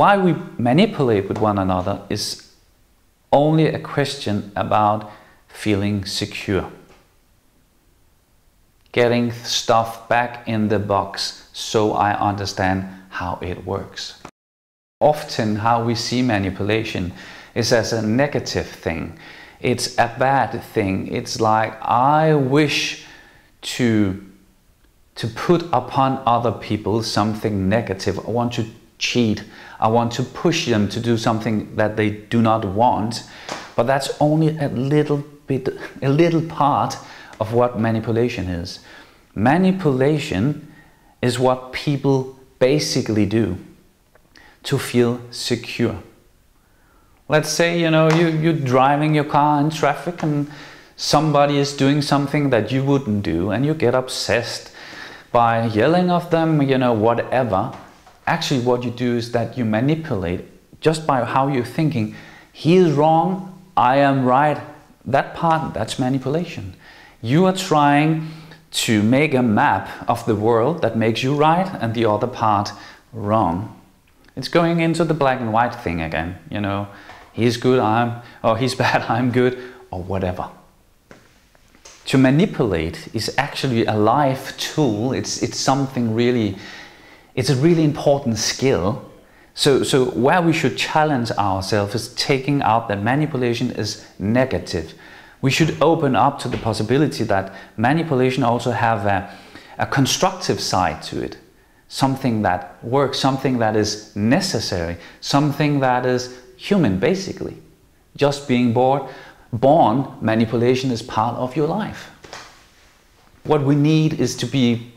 Why we manipulate with one another is only a question about feeling secure. Getting stuff back in the box so I understand how it works. Often how we see manipulation is as a negative thing. It's a bad thing. It's like I wish to put upon other people something negative. I want to cheat. I want to push them to do something that they do not want. But that's only a little part of what manipulation is. Manipulation is what people basically do to feel secure. Let's say, you're driving your car in traffic and somebody is doing something that you wouldn't do, and you get obsessed by yelling at them, whatever. Actually, what you do is that you manipulate just by how you're thinking. He is wrong, I am right. That part, that's manipulation. You are trying to make a map of the world that makes you right and the other part wrong. It's going into the black and white thing again, He's good, or he's bad, I'm good, or whatever. To manipulate is actually a life tool. It's something really, it's a really important skill. So where we should challenge ourselves is taking out that manipulation is negative. We should open up to the possibility that manipulation also have a constructive side to it. Something that works, something that is necessary, something that is human, basically. Just being born, manipulation is part of your life. What we need is to be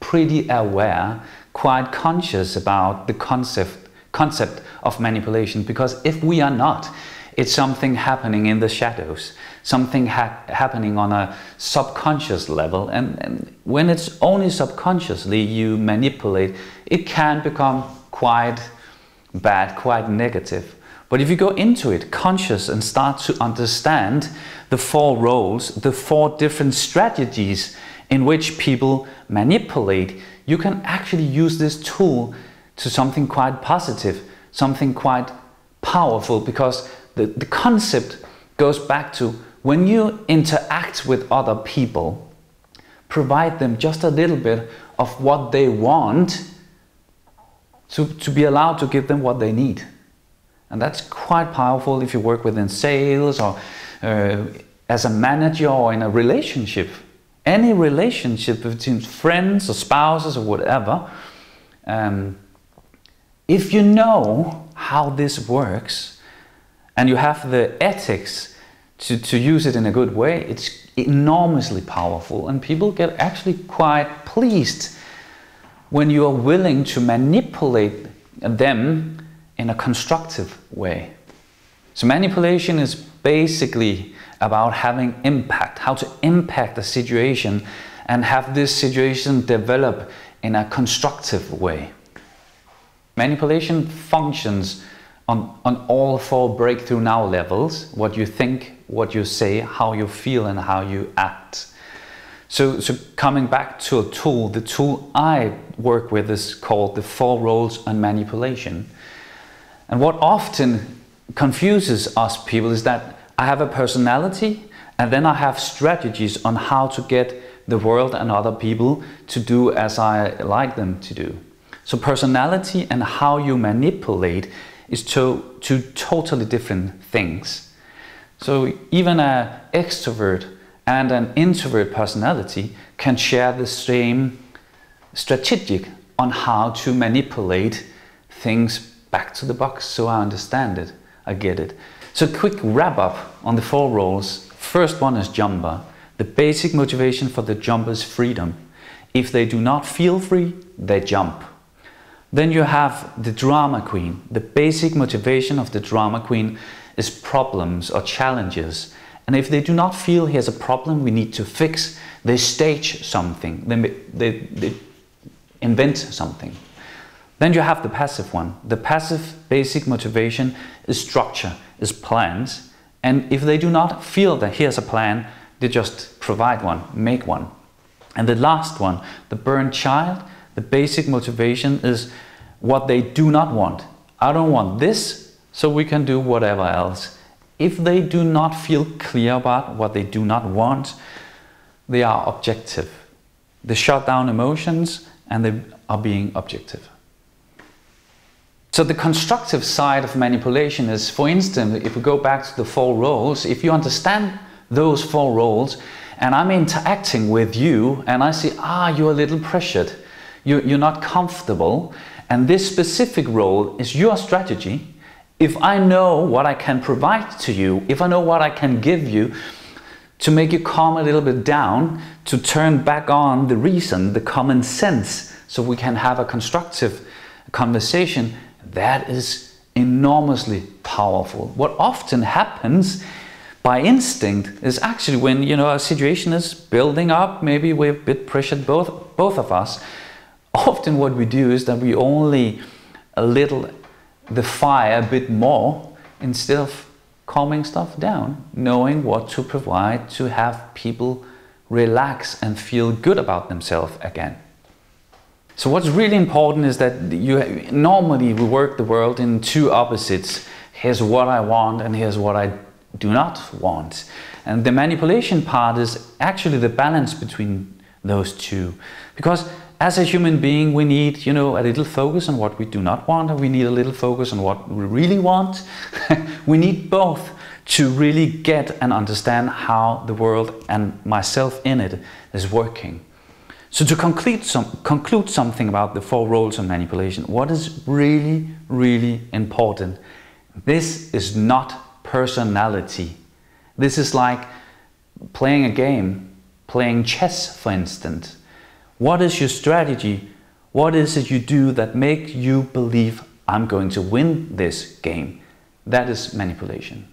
pretty aware, quite conscious about the concept of manipulation, because if we are not, it's something happening in the shadows, something happening on a subconscious level, and when it's only subconsciously you manipulate, it can become quite bad, quite negative. But if you go into it conscious and start to understand the 4 roles, the 4 different strategies in which people manipulate, you can actually use this tool to something quite positive, something quite powerful, because the concept goes back to when you interact with other people, provide them just a little bit of what they want to be allowed to give them what they need. And that's quite powerful if you work within sales or as a manager or in a relationship. Any relationship between friends or spouses or whatever. If you know how this works and you have the ethics to use it in a good way, it's enormously powerful, and people get actually quite pleased when you are willing to manipulate them in a constructive way. So manipulation is basically about having impact, how to impact a situation and have this situation develop in a constructive way. Manipulation functions on all 4 breakthrough.now levels: what you think, what you say, how you feel, and how you act. So coming back to a tool, the tool I work with is called the 4 roles on manipulation. And what often confuses us people is that I have a personality and then I have strategies on how to get the world and other people to do as I like them to do. So personality and how you manipulate is two totally different things. So even an extrovert and an introvert personality can share the same strategic on how to manipulate things back to the box, so I understand it, I get it. So quick wrap up on the 4 roles. First one is jumper. The basic motivation for the jumper is freedom. If they do not feel free, they jump. Then you have the drama queen. The basic motivation of the drama queen is problems or challenges. And if they do not feel here's a problem we need to fix, they stage something, they invent something. Then you have the passive one. The passive basic motivation is structure, is plans. And if they do not feel that here's a plan, they just provide one, make one. And the last one, the burnt child, the basic motivation is what they do not want. I don't want this, so we can do whatever else. If they do not feel clear about what they do not want, they are objective. They shut down emotions and they are being objective. So the constructive side of manipulation is, for instance, if we go back to the 4 roles, if you understand those 4 roles and I'm interacting with you and I see, you're a little pressured, you're not comfortable, and this specific role is your strategy. If I know what I can provide to you, if I know what I can give you to make you calm a little bit down, to turn back on the reason, the common sense, so we can have a constructive conversation, that is enormously powerful. What often happens by instinct is actually when a situation is building up, maybe we're a bit pressured, both of us, often what we do is that we only the fire a bit more instead of calming stuff down, knowing what to provide to have people relax and feel good about themselves again. So what's really important is that normally we work the world in 2 opposites. Here's what I want and here's what I do not want. And the manipulation part is actually the balance between those 2. Because as a human being, we need, a little focus on what we do not want, and we need a little focus on what we really want. We need both to really get and understand how the world and myself in it is working. So to conclude something about the 4 roles of manipulation, what is really, really important? This is not personality. This is like playing a game, playing chess, for instance. What is your strategy? What is it you do that makes you believe I'm going to win this game? That is manipulation.